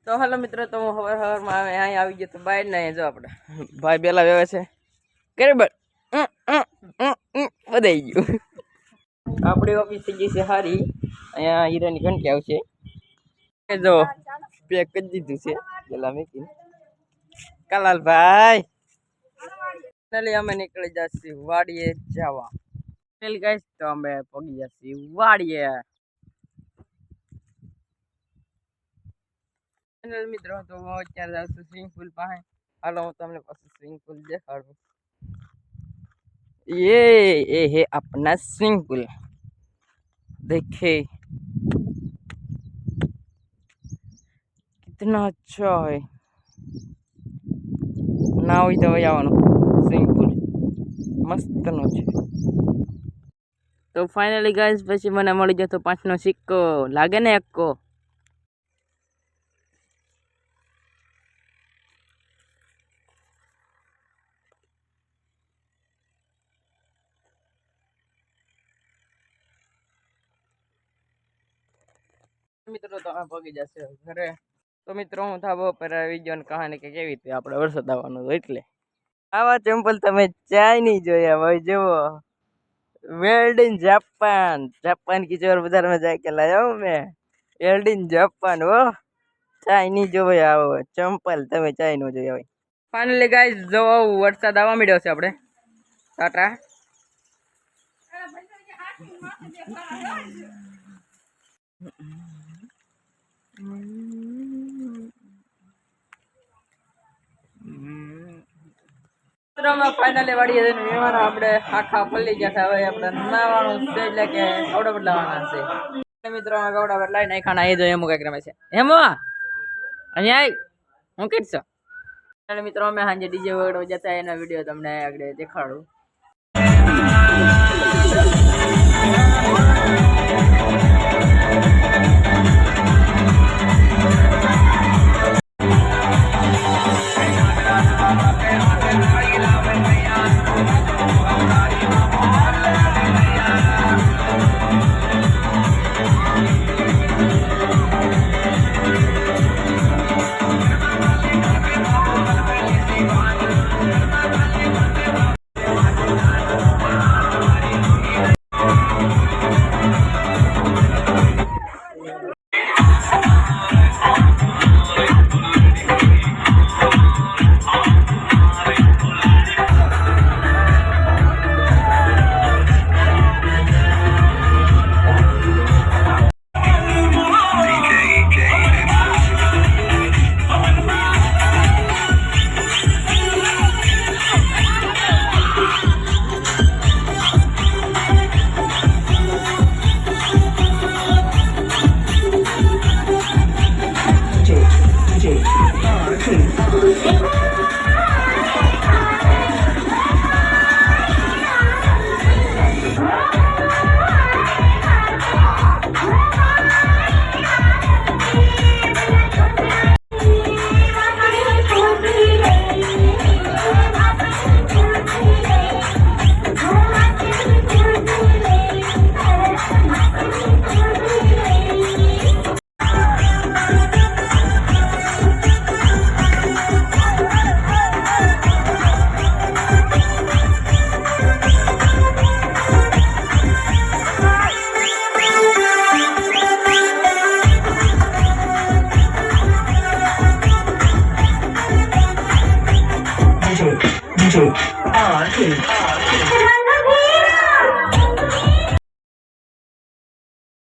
તો હાલો મિત્રો, તો હું હવારમાં અહીં આવી ગયો તો બહાર ને જો આપણે ભાઈ બેલા વેવે છે કરે બધાઈ ગયું. આપણી ઓફિસ થઈ ગઈ છે સારી. અહીંયા હીરાની ઘંટી આવશે જો પેક કરી દીધું છે પેલા મેકીને. કલાલભાઈ ફાઇનલી અમે નીકળી જશે વાડીએ જવા. ગાઈસ તો અમે પગી જશે વાડીએ. મિત્રો તો હું અત્યારે જાઉં છું સ્વિમિંગ પુલ પાસે. હાલો હું તમને પછી સ્વિમિંગ પુલ દેખાડું. ये है अपना स्विमिंग पूल. देखे कितना अच्छा है. ना હોય તો આવવાનું સ્વિમિંગ પુલ મસ્ત નો છે. તો ફાઇનલી ગાઈસ પછી મને મળી ગયો તો 5નો સિક્કો. લાગે ને એક્કો. મિત્રો તો અમે પગી જશે ઘરે. તો મિત્રો હું થાબો પર આવી ગયો ને કહાની કે કેવી રીતે આપણે વરસાદ આવવાનો હતો એટલે. આવા ચંપલ તમે ચાય નહીં જોયા ભાઈ. જુઓ मेड इन जापान. जापान की चोर बाजार में जाके लाया हूँ मैं. Made in Japan. वो चाय नहीं जो भाई आओ चंपल તમે ચાય નો જોયા ભાઈ. ફાઇનલી ગાઈસ જો વરસાદ આવવા મળ્યો છે આપણે. ટાટા ફાઇનલી વાડીએ જઈને મહેમાન આપણે આખા પલ્લી ગયા હતા. હવે આપણે નાવાનું છે એટલે કે કવડા બદલાવાના છે. મિત્રો કવડા બદલાઈ નાખાના એ જો એમ કઈક રમે છે. એમ અહીંયા હું કીધું મિત્રો અમે સાંજે ડીજે વગેરે જતા એનો વિડીયો તમને આગળ દેખાડું. DJ R2